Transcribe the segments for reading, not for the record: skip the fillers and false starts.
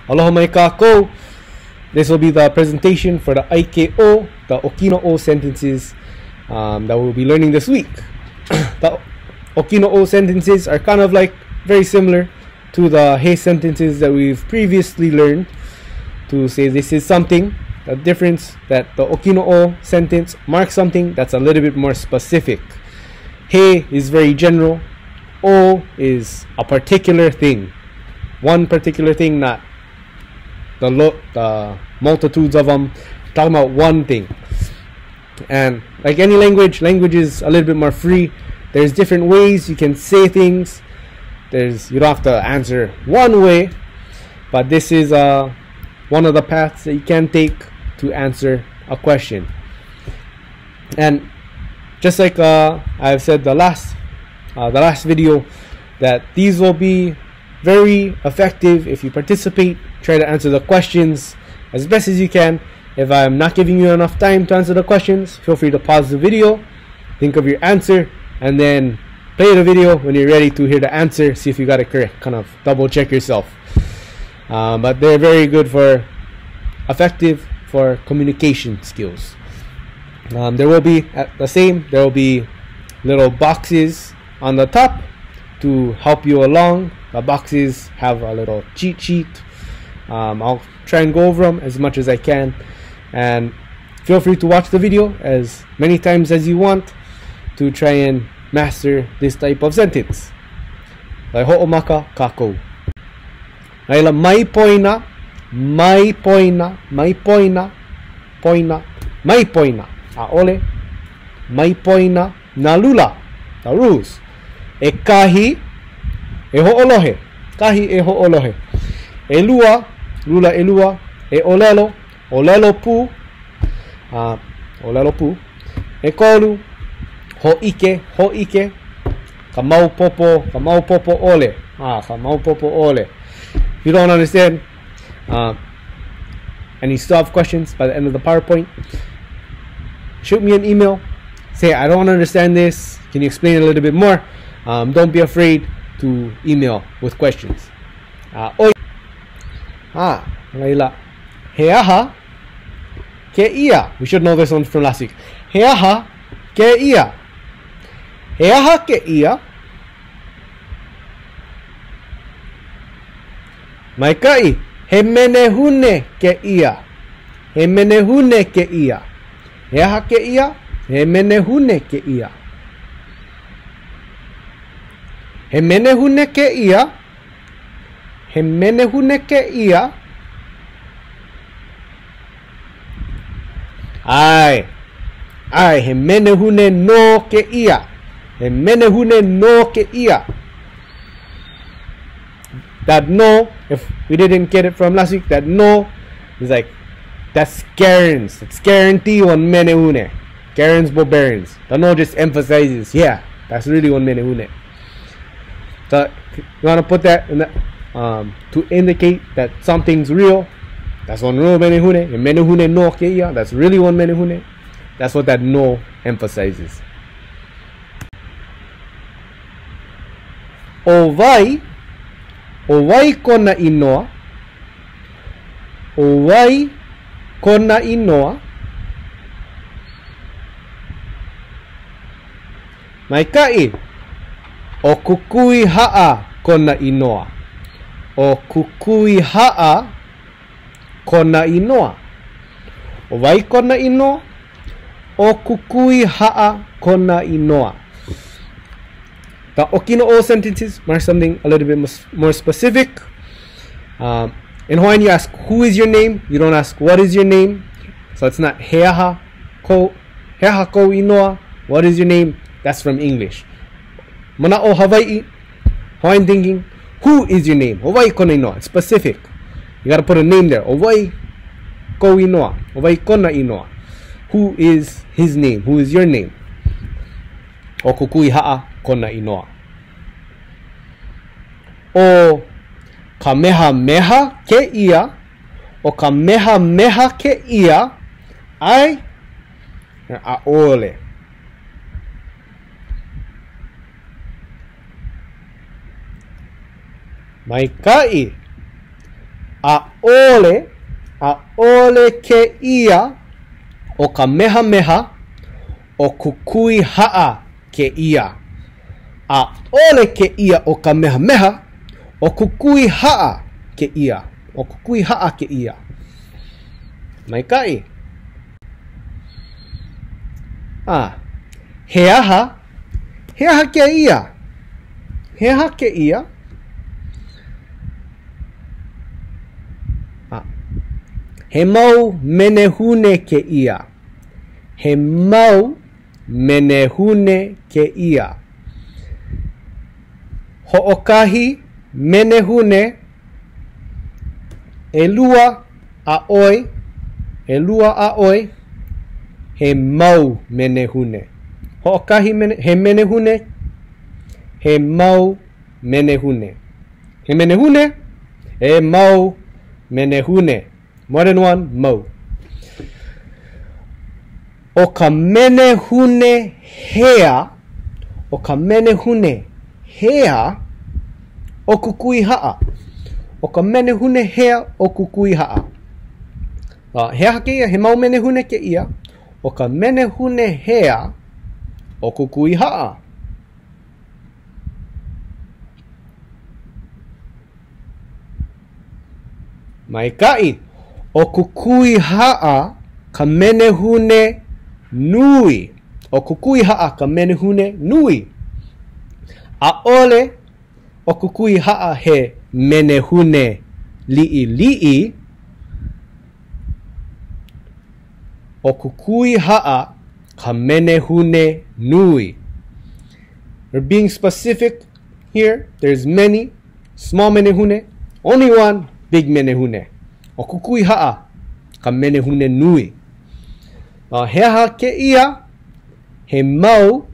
Aloha mai kākou. This will be the presentation for the ʻAike o, the Okina o sentences that we'll be learning this week. The Okina o sentences are kind of like very similar to the he sentences that we've previously learned. To say this is something, the difference that the Okina o sentence marks something that's a little bit more specific. He is very general. O is a particular thing, one particular thing, not the multitudes of them. Talking about one thing. And like any language is a little bit more free. There's different ways you can say things. You don't have to answer one way, but this is one of the paths that you can take to answer a question. And just like I've said the last video, that these will be very effective if you participate. Try to answer the questions as best as you can. If I'm not giving you enough time to answer the questions, feel free to pause the video, think of your answer, and then play the video when you're ready to hear the answer. See if you got it correct. Kind of double check yourself. But they're very good for effective for communication skills. There will be there will be little boxes on the top to help you along. The boxes have a little cheat sheet. I'll try and go over them as much as I can, and feel free to watch the video as many times as you want to try and master this type of sentence. Lai ho'omaka kākou. Laila mai poina, mai poina, mai poina, poina, mai poina. Aole, mai poina, na lula, the rules. E kahi, e ho'olohe, kahi e ho'olohe. E lua, lula e lua. E olelo, olelo pu, olelo pu. E kolu, ho'ike, ho'ike. Ka maupopo ole. Ka maupopo ole. If you don't understand, and you still have questions by the end of the PowerPoint, shoot me an email. Say, I don't understand this. Can you explain it a little bit more? Don't be afraid to email with questions. Oi. Laila. He aha ke ia. We should know this one from last week. He aha ke ia. He aha ke ia. Mai kai. He menehune ke ia. He menehune ke ia. He aha ke ia. He menehune ke ia. He menehune ke ia. He menehune ke ia. Ai, he menehune no ke ia. He menehune no ke ia. That no, if we didn't get it from last week, that no is like, that's Karen's. It's guarantee on menehune. Karen's Boberans. The no just emphasizes, yeah, that's really one menehune. So you want to put that in the, to indicate that something's real. That's one real menehune. Menehune no ke ia. That's really one menehune. That's what that no emphasizes. Owai kona inoa. Owai kona inoa. Mai kai. O kukui ha'a kona inoa. O kukui ha'a kona inoa. Owai kona inoa. O kukui ha'a kona inoa. The Okina o sentences mark something a little bit more specific. In Hawaiian, you ask, who is your name? You don't ask, what is your name? So it's not he aha ko inoa. What is your name? That's from English. Mana o Hawaii, Hawaiian thinking, who is your name? Owai kona inoa. It's specific. You gotta put a name there. Owai ko inoa. Owai kona inoa. Who is his name? Who is your name? O kukui ha'a kona inoa. O kamehameha ke ia. O kamehameha ke ia. Ai a'ole. Mai ka'i ʻaʻole ke ia o ka mehameha o kukui ha'a ke ia. ʻaʻole ke ia o ka mehameha o kukui ha'a ke ia. O kukui ha'a ke ia. Maika'i. He aha ke ia. He aha ke ia. He mau menehune ke ia. He mau menehune ke ia. Ho'okahi menehune elua a'oi. Elua a'oi. He mau menehune. Ho'okahi he menehune. He mau menehune. He menehune. He mau menehune. More than one, mau. O ka menehune hea. O ka menehune hea o kukui ha'a. O ka menehune hea o kukui ha'a. He aha ke ia, he mau menehune ke ia. O ka menehune hea o kukui ha'a. Maika'i. O kukui ha'a ka menehune nui. O kukui ha'a ka menehune nui. ʻAʻole o kukui ha'a he menehune li'i. O kukui ha'a ka menehune nui. We're being specific here. There's many small menehune. Only one big menehune. O kukui ha'a ka menehune nui. He aha ke ia. He mau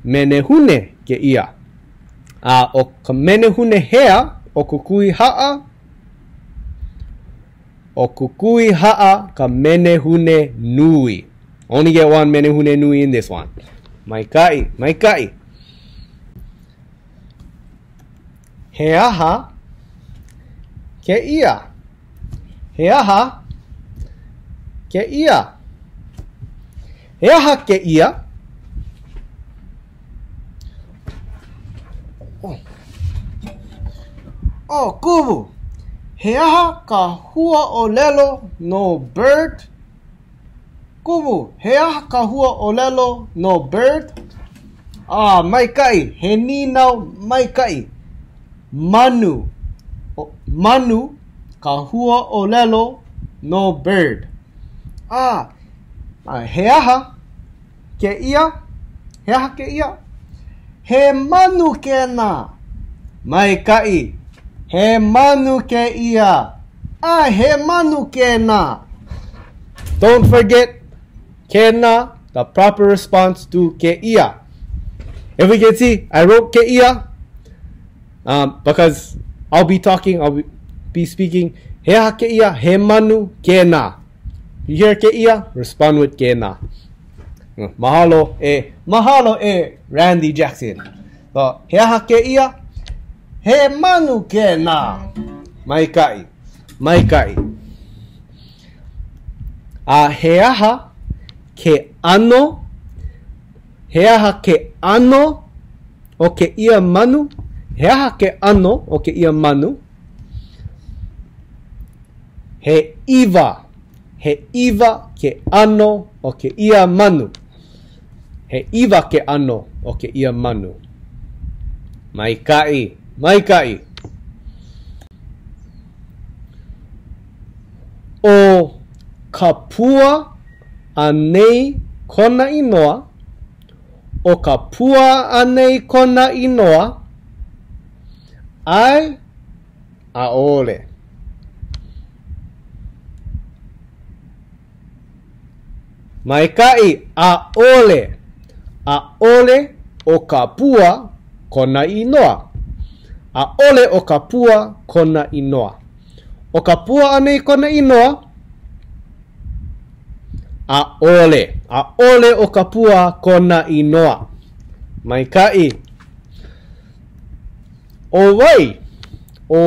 menehune ke ia. O ka menehune hea o kukui ha'a. O kukui ha'a ka menehune nui. Only get one menehune nui in this one. Maika'i. He aha ke ia. He aha ke ia. He aha ke ia. Oh, kubu. He aha ka hua o lelo no bird. Kubu, he aha ka hua o lelo no bird. Maika'i. He ninau maika'i. Manu. Manu ka hua o lelo no bird. He aha ke ia. He aha ke ia. He manu ke na. Maika'i. He manu ke ia. He manu ke na. Don't forget ke na, the proper response to ke ia. If we can see, I wrote ke ia because I'll be speaking. He aha ke ia. He manu ke na. You hear ke ia? Respond with ke na. Mahalo Randy Jackson. So, he aha ke ia. He manu ke na. Maika'i. He aha ke ano. He aha ke ano o ke ia manu. He aha ke ano o ke ia manu. He iwa. He iwa ke ano o ke ia manu. He iwa ke ano o ke ia manu. Maika'i. O ka pua anei kona inoa. O ka pua anei kona inoa. Ai ʻaʻole. Maika'i. ʻAʻole o ka pua kona inoa. ʻAʻole o ka pua kona inoa. O ka pua anei kona inoa. ʻAʻole o ka pua kona inoa. Maika'i. O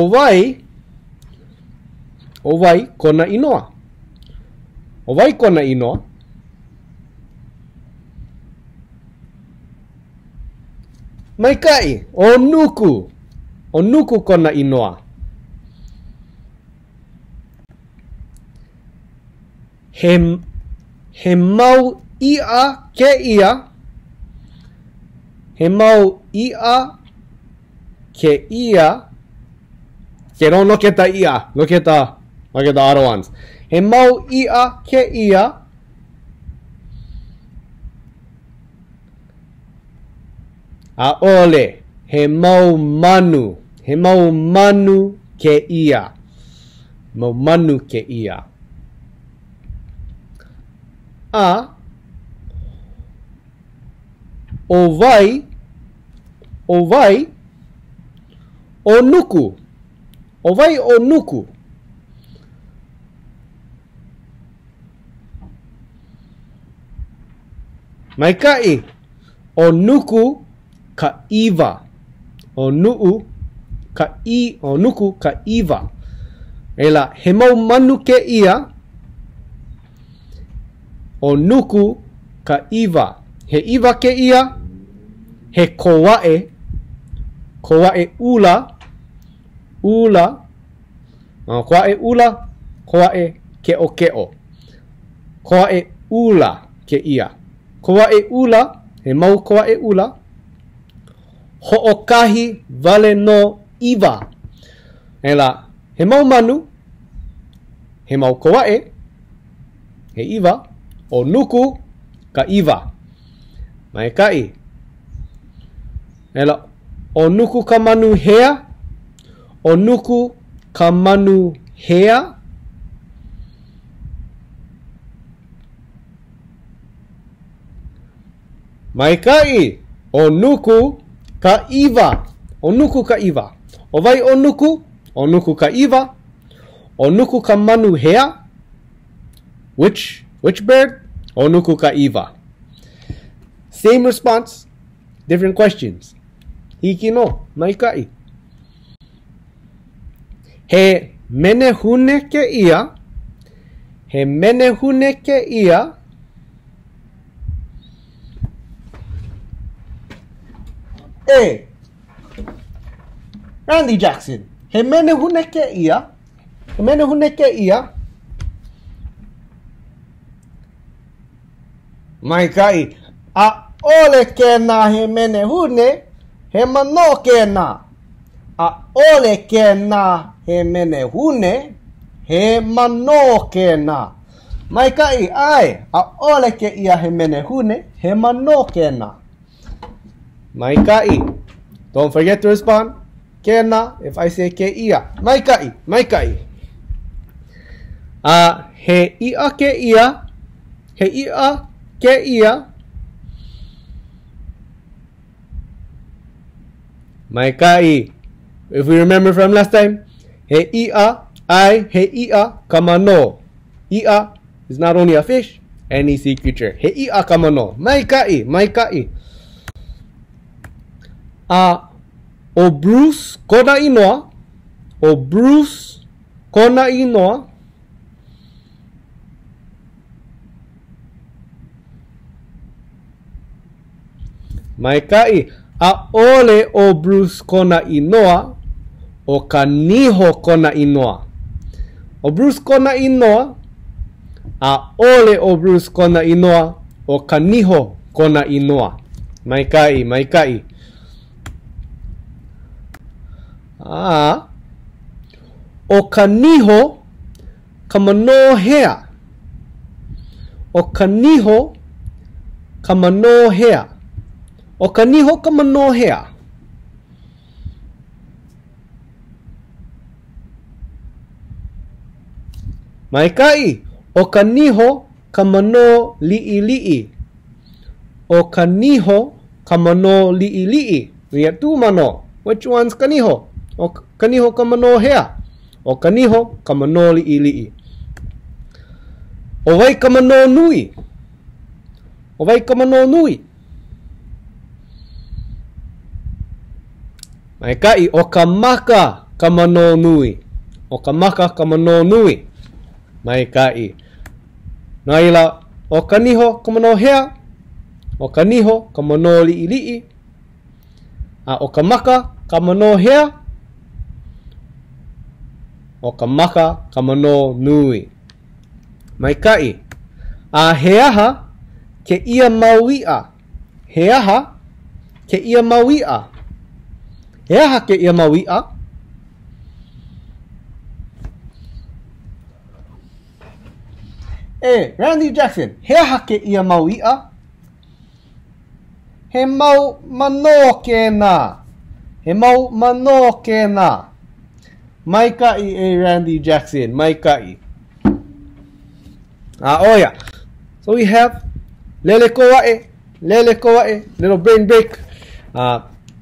wai O wai kona inoa. O wai kona inoa. Maikai, o nuku. O nuku kona inoa. He mau ia ke ia. He mau ia ke ia. Okay, don't look at the ia. Look at the other ones. He mau ia ke ia. A ole. He mau manu. He mau manu ke ia. Mau manu ke ia. A o vai o nuku. O vai o nuku. Maikai, o nuku ka iwa. O nuku ka iwa. Ela, he mau manu ke ia. O nuku ka iwa. He iwa ke ia. He koae. Koae ula. Ula. Koae ula. Koae keo keo. Koae ula ke ia. Koae ula. He mau koae ula. Ho'okahi vale no iwa. Ela, he mau manu. He mau koae. He iwa. O nuku ka iwa. Maikai. Ela, o nuku ka manu hea. O nuku ka manu hea. Maikai. O nuku ka iwa. O nuku ka iwa. O vai o nuku. O nuku ka iwa. O nuku ka manu hea. Which bird? O nuku ka iwa. Same response, different questions. Hiki no, maikai. He menehune ke ia. He menehune ke ia. Hey, Randy Jackson. He menehune ke ia. He menehune ke ia. Maikai, a ole kena he menehune, he mano kena. A ole kena he menehune, he mano kena. Maikai, ai, a ole ke ia he menehune, he mano kena. Maikai, don't forget to respond. Kena, if I say ke ia. Maikai, maikai. He ia ke ia, he ia ke ia. Maikai, if we remember from last time, he ia, I, he ia, kamano. Ia is not only a fish, any sea creature. He ia kamano. Maikai, maikai. O Bruce kona inoa. O Bruce kona inoa. Maikai, a ole o Bruce kona inoa. O kaniho kona inoa. O Bruce kona inoa. A ole o Bruce kona inoa. O kaniho kona inoa. Maikai, maikai. O kaniho kamano hea. O kaniho kamano hea. O kaniho kamano hea. Maikai, o kaniho kamano li'i li'i. O kaniho kamano li'i li'i. We have two mano. Which one's kaniho? O kaniho kamano hea. O kaniho kamano li'i li'i. O vai kamano nui. O vai kamano nui. Maikai, o ka maka kamano nui. o ka maka ka mano nui. Maika'i. No ila, o ka niho ka mano hea, o ka niho ka mano li'i. A o ka maka ka mano hea, o ka maka ka mano nui. Maika'i. A he aha ke ia maui'a. He aha ke ia maui'a. He aha ke ia maui'a. Randy Jackson, he aha ke ia maui'a. He mau mano ke nā. He mau mano ke nā. Maika'i Randy Jackson. Maika'i. Oh yeah. So we have lele koa'e. Lele koa'e. Little brain break.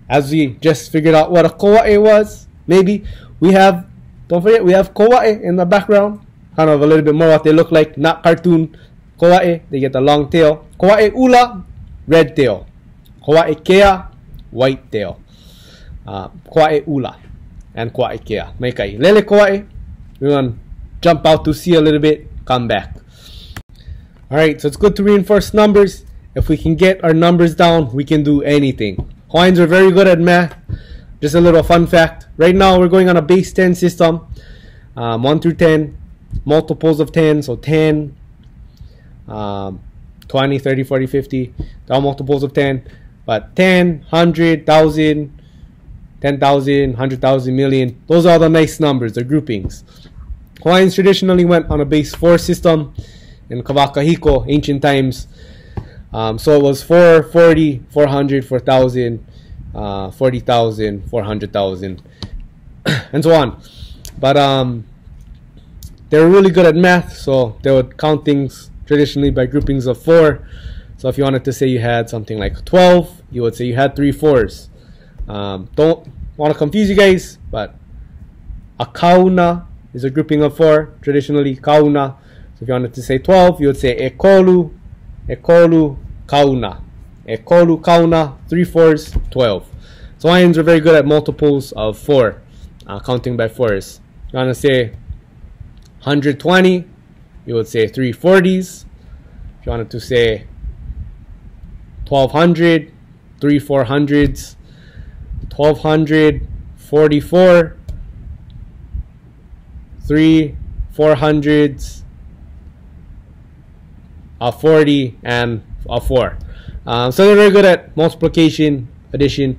As we just figured out what a koa'e was. Maybe we have, don't forget, we have koa'e in the background. Kind of a little bit more what they look like. Not cartoon. Koa'e, they get the long tail. Koa'e ula, red tail. Koa'e kea, white tail. Koa'e ula and koa'e kea. Maika'i. Lele koa'e. We're going to jump out to sea a little bit. Come back. Alright, so it's good to reinforce numbers. If we can get our numbers down, we can do anything. Hawaiians are very good at math. Just a little fun fact. Right now, we're going on a base 10 system. 1 through 10. Multiples of 10. So 10, 20, 30, 40, 50. They're all multiples of 10. But 10, 100, 1,000, 10,000, 100,000, million. Those are the nice numbers, the groupings. Hawaiians traditionally went on a base 4 system in Kawakahiko, ancient times. So it was 4, 40, 400, 4,000, 40,000, 400,000, and so on. But they were really good at math, so they would count things traditionally by groupings of 4. So if you wanted to say you had something like 12, you would say you had 3 4s. Don't want to confuse you guys, but a kauna is a grouping of 4, traditionally kauna. So if you wanted to say 12, you would say ekolu, ekolu, kauna. Ekolu, kauna, 3 4s, 12. So Hawaiians are very good at multiples of 4, counting by 4s. You want to say 120, you would say 3 40s. If you wanted to say 1200, 3 400s. 1200, 44, 3 400s, a 40, and a 4. So they're very good at multiplication, addition.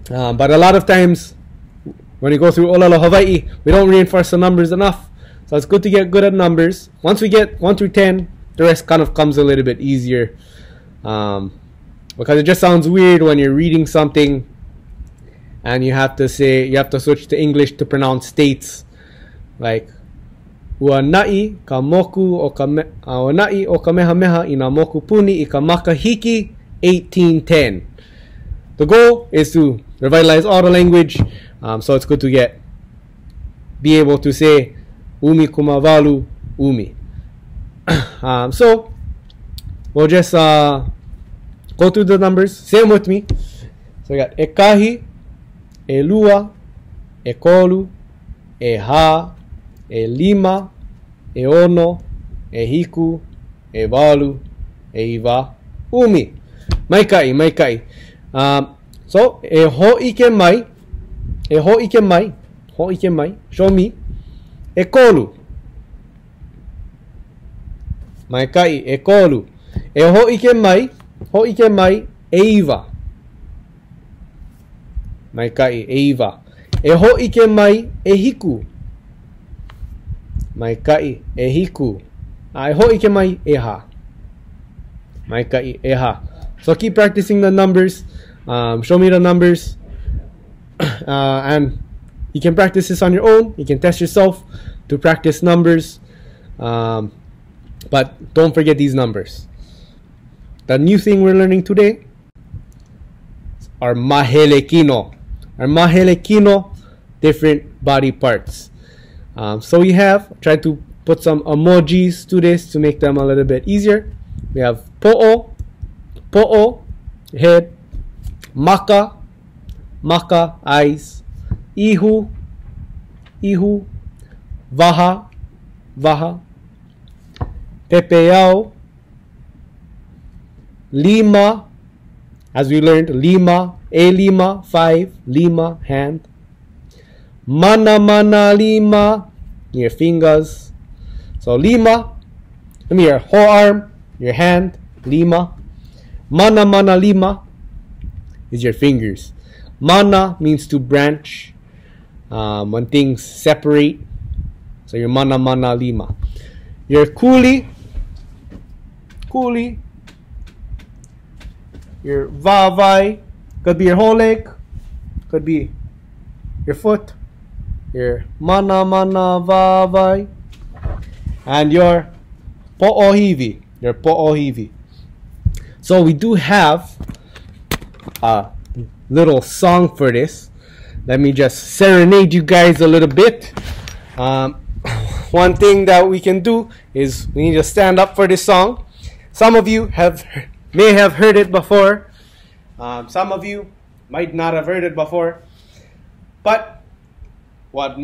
But a lot of times, when you go through Olelo Hawaii, we don't reinforce the numbers enough. So it's good to get good at numbers. Once we get 1 through 10, the rest kind of comes a little bit easier. Because it just sounds weird when you're reading something and you have to switch to English to pronounce states. Like, ua na'i ka moku o ka na'i o ka mehameha ina moku puni I ka makahiki 1810. The goal is to revitalize all the language, so it's good to be able to say umi kumavalu umi. So we'll just go through the numbers. Say them with me. So we got ekahi, elua, ekolu, eha, elima, eono, ehiku, evalu, eiva, umi. Maika'i, maika'i. So ho'ike mai, show me. Ekolu. Maika'i, ekolu. Ho'ike mai, eiva. Maika'i, eiva. Ho'ike mai, ehiku. Maika'i, ehiku. Ho'ike mai, eha. Maika'i, eha. So keep practicing the numbers. Show me the numbers. And you can practice this on your own. You can test yourself to practice numbers. But don't forget these numbers. The new thing we're learning today are mahelekino. Our mahelekino, different body parts. So we have tried to put some emojis to this to make them a little bit easier. We have po'o, head, maka, eyes, ihu, Vaha, vaha. Pepeao. Lima, as we learned, lima, a lima, 5, lima, hand. Mana, mana, lima, your fingers. So lima, I mean your whole arm, your hand, lima. Mana, mana, lima is your fingers. Mana means to branch, when things separate. So your mana, mana, lima. Your kuli, kuli. Your vavai, could be your whole leg, could be your foot, your mana, mana, vavai. And your po'ohivi, your po'ohivi. So we do have a little song for this. Let me just serenade you guys a little bit. One thing that we can do is we need to stand up for this song. Some of you may have heard it before. Some of you might not have heard it before. But what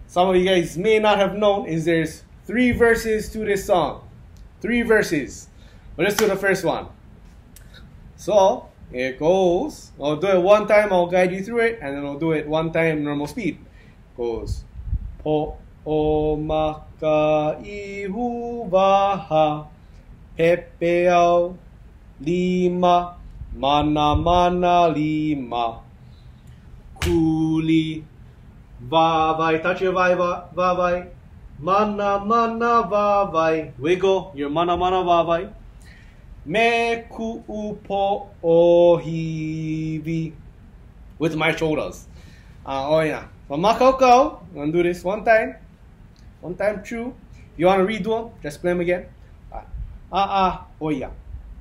some of you guys may not have known is there's 3 verses to this song. 3 verses. But let's do the first one. So it goes. I'll do it one time. I'll guide you through it, and then I'll do it one time normal speed. It goes. Po o maka ihu vaha pepeao lima mana mana lima kuli vavai. Touch your vavai. Mana mana vavai. Wiggle your mana mana vavai. Me ku upo ohivi. With my shoulders. Oh yeah. So makoko. I'm gonna do this one time. One time true. If you want to redo them, just play them again. Oh yeah.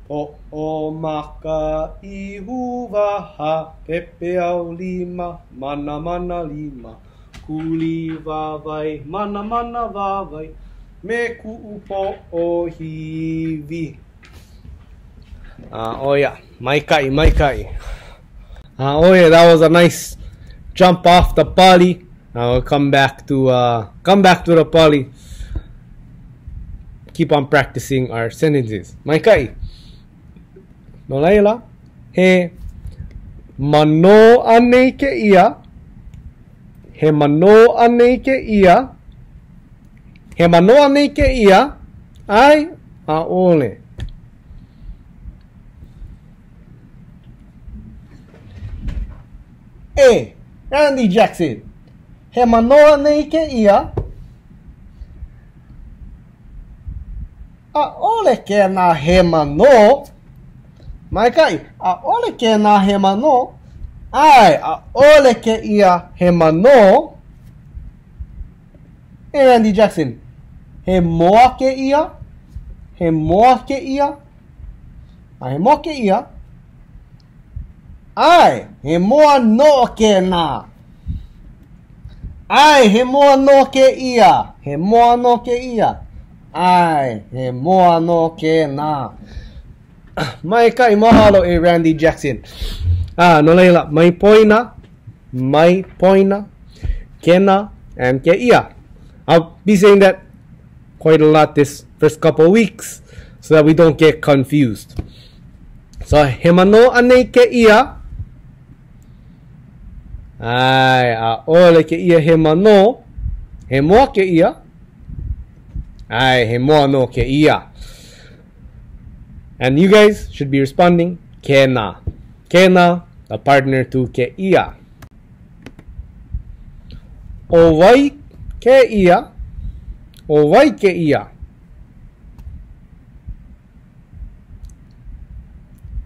Po o maka ihu vaha pepeao lima mana mana lima kuli vavai mana mana vavai me ku upo ohivi. Oh yeah, maikai. Oh yeah, that was a nice jump off the pali. I'll come back to the pali. Keep on practicing our sentences. Maikai. Nolaila. He mano ane ke ia. He mano ane ke ia. He mano ane ke ia. Ai aole. Hey, Randy Jackson. He mano ane ke ia. Aole ke na he mano. Maikai, aole ke na he mano. Ai, aole ke ia he mano. Hey, Randy Jackson. He moa ke ia. He moa ke ia. He moa ke ia. Ai, he moa no ke na. Ai, he moa no ke ia. He moa no ke ia. Ai, he moa no ke na. Maikai, mahalo e Randy Jackson. No leila, mai poina, kena, and ke ia. I'll be saying that quite a lot this first couple of weeks so that we don't get confused. So, he mano ane ke ia. Ai, ole ke ia he mano. He moa ke ia. Ai, he moa no ke ia. And you guys should be responding kena. Kena, the partner to ke ia. Owai ke ia. Owai ke ia.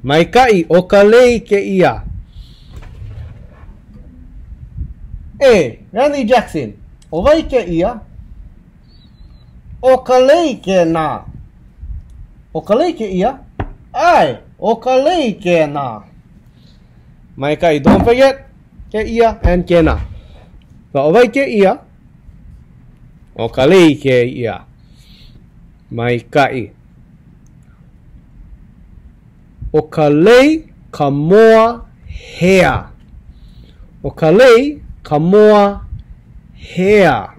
Maikai, okalei ke ia. Hey, Randy Jackson. Owai ke ia. Okalei ke na. Okalei ke ia. Ai, okalei ke na. Maikai, don't forget ke ia and ke na. So, owai ke ia. Okalei ke ia. Maikai. Okalei ka moa hea. Okalei ka moa hea.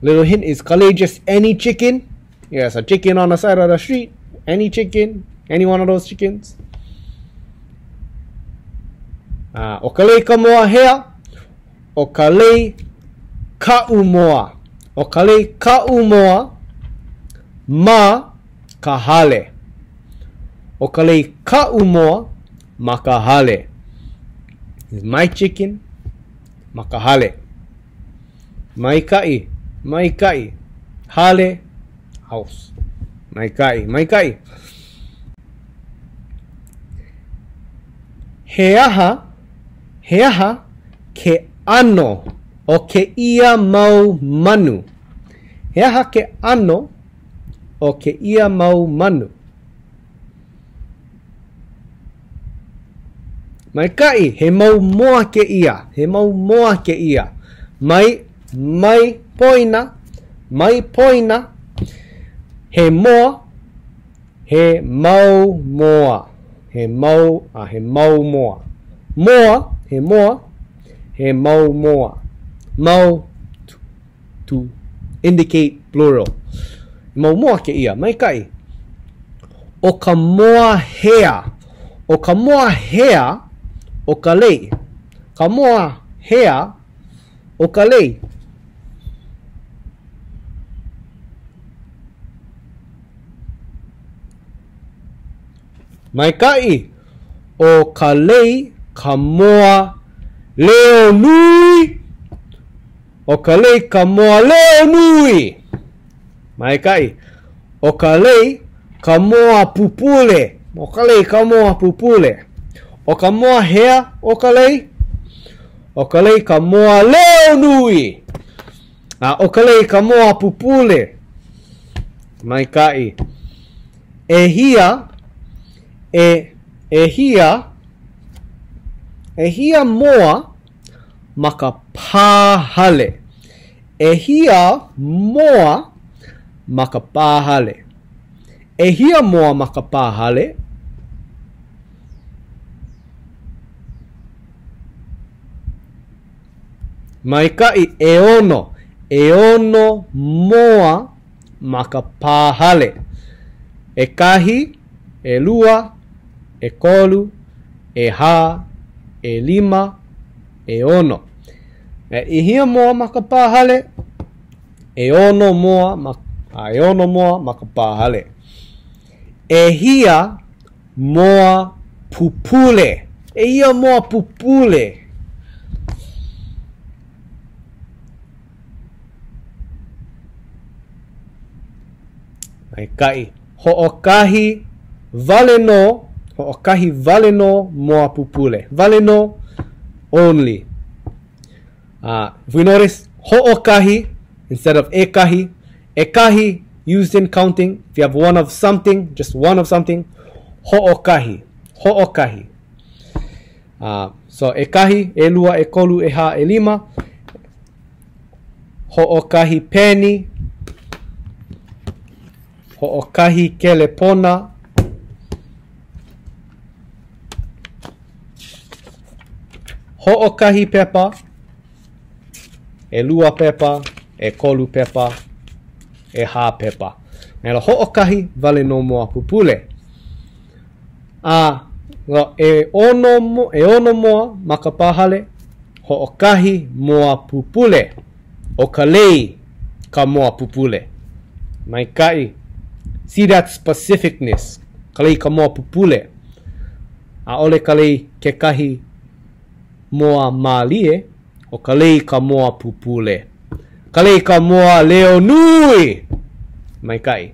Little hint is kale just any chicken. Yes, a chicken on the side of the street. Any chicken. Any one of those chickens. O kale ka moa hea. O kale ka umoa. O kale ka umoa. Ma ka hale. O kale ka umoa. Ma ka hale. Is my chicken. Ma ka hale. Mai kai. Mai kai. Hale. House. Mai kai. Mai kai. He aha ke ano o ke ia mau manu. He aha ke ano o ke ia mau manu. Mai kai, he mau moa ke ia. He mau moa ke ia. Mai poina. Mai poina. He moa. He mau moa. He mau moa. Moa, he moa. He mau moa. Mau to indicate plural. Mau moa ke ia. Mai kai. O ka moa hea. O ka moa hea. O ka lei. Ka moa hea. O ka lei. Mai kai. O ka lei ka moa leo nui. O ka lei ka moa leo nui. Mai kai. O ka lei ka moa pupule. O ka lei ka moa pupule. O ka moa hea o ka lei. O ka lei ka moa leo nui. O ka lei ka moa pupule. Mai kai. E hia. E hia moa ma ka pāhale. E hia moa ma ka pāhale. E hia moa ma ka pāhale. Mai kai e ono. E ono moa ma ka pāhale. E kahi, e lua, e kolu, e hā, e lima, e ono. E ihia moa ma ka pāhale. E ono moa ma ka pāhale. E hia moa pupule. E hia moa pupule. Mai kai. Ho'okahi vale no moa pupule. Vale no only. If we notice ho'okahi instead of ekahi. Ekahi used in counting. If you have one of something, just one of something. Ho'okahi. Ho'okahi. So ekahi, e lua, e kolu, e hā, e lima. Ho'okahi peni. Ho'okahi kelepona. Ho'okahi pepa. E lua pepa. E kolu pepa. E hā pepa. Nela ho'okahi vale no moa pupule. E ono moa ma ka pāhale. Ho'okahi moa pupule. O ka lei ka moa pupule. Mai kai. See that specificness. Kalei ka moa pupule. Ole kalei ke kahi moa malie. O kalei ka moa pupule. Kalei ka moa leo nui. Mai kai.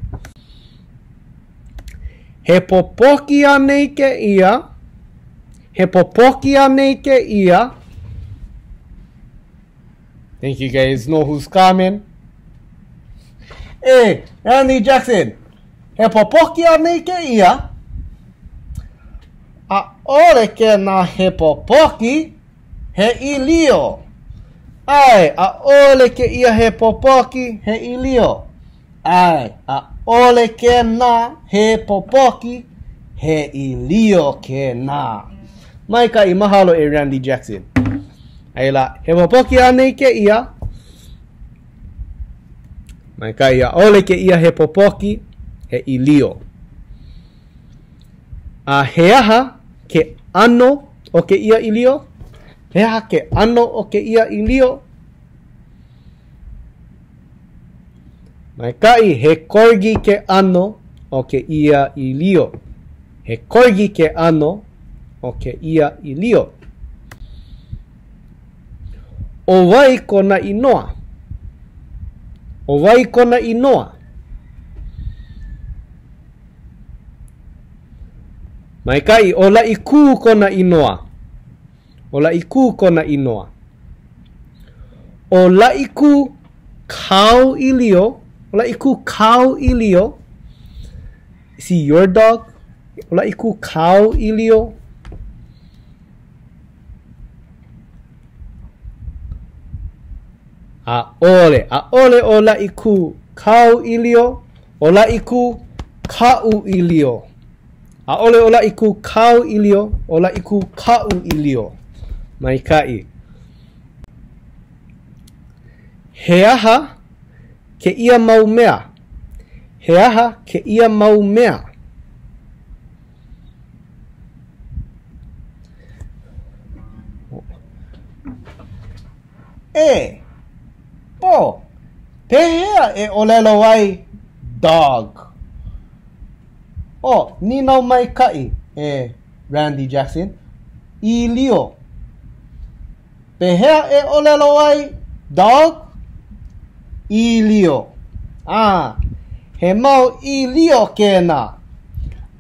He popoki anei ke ia. He popoki anei ke ia. Think you guys know who's coming? Hey, Randy Jackson. He popoki anei ke ia. Ole ke na he popoki. He ilio. Ai, ole ke ia he popoki. He ilio. Ai, ole ke na he popoki. He ilio ke na. Mai ka I mahalo e Randy Jackson. Ai la, he popoki anei ke ia. Mai kai ʻaʻole ke ia he popoki he ʻilio. A he aha ke ano o ke ia ʻilio? He aha ke ano o ke ia ʻilio? Mai kai he korgi ke ano o ke ia ʻilio. He korgi ke ano o ke ia ʻilio. O wai kona inoa. O wai kona inoa. Mai kai o lai ku kona inoa. O lai ku kona inoa. O lai ku kau ilio. O lai ku kau ilio. Is he your dog? O lai ku kau ilio. A'ole o lai ku kau ilio. O lai ku kau ilio. A'ole o lai ku kau ilio. O lai ku kau ilio. Mai kai. He aha ke ia mau mea. He aha ke ia mau mea. Pehea e olelo ai dog. Ninau mai kai Randy Jackson. Ilio. Pehea e olelo ai dog. Ilio. He mau ilio kena.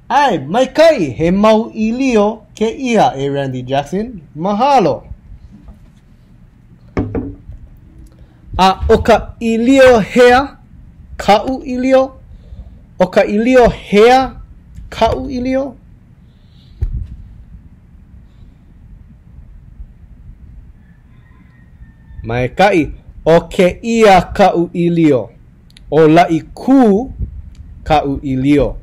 Ai, mai kai he mau ilio ke ia Randy Jackson. Mahalo. Oka ilio hea kau ilio. Oka ilio hea kau ilio. Mai kai o ke ia kau ilio. O lai ku kau ilio.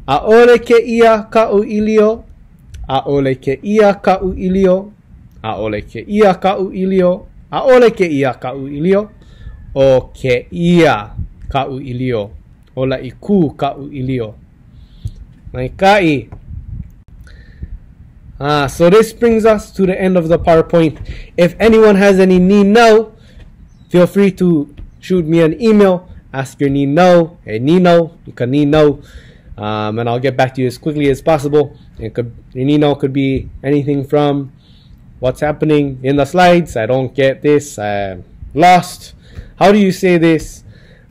A'ole ke ia kau ilio. A'ole ke ia kau ilio. A'ole ke ia kau ilio. A'ole ke ia kau ilio. O ke ia kau ilio. O lai ku kau ilio. Mai kai. So this brings us to the end of the PowerPoint. If anyone has any need now, feel free to shoot me an email. Ask your need now. Hey Nino, you can need now. And I'll get back to you as quickly as possible. Your need now could be anything from what's happening in the slides. I don't get this. I'm lost. How do you say this?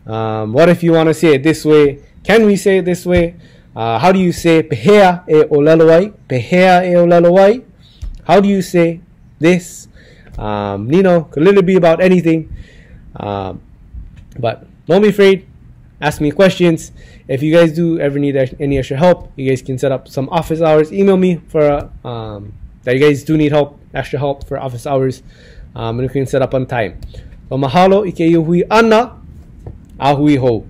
What if you want to say it this way? Can we say it this way? How do you say pehea e olelowai? Pehea e olelowai. How do you say this? Could literally be about anything. But don't be afraid. Ask me questions. If you guys do ever need any extra help, you guys can set up some office hours. Email me for that you guys do need help, extra help for office hours, and we can set up on time. So mahalo ike hui ana, ahui ho.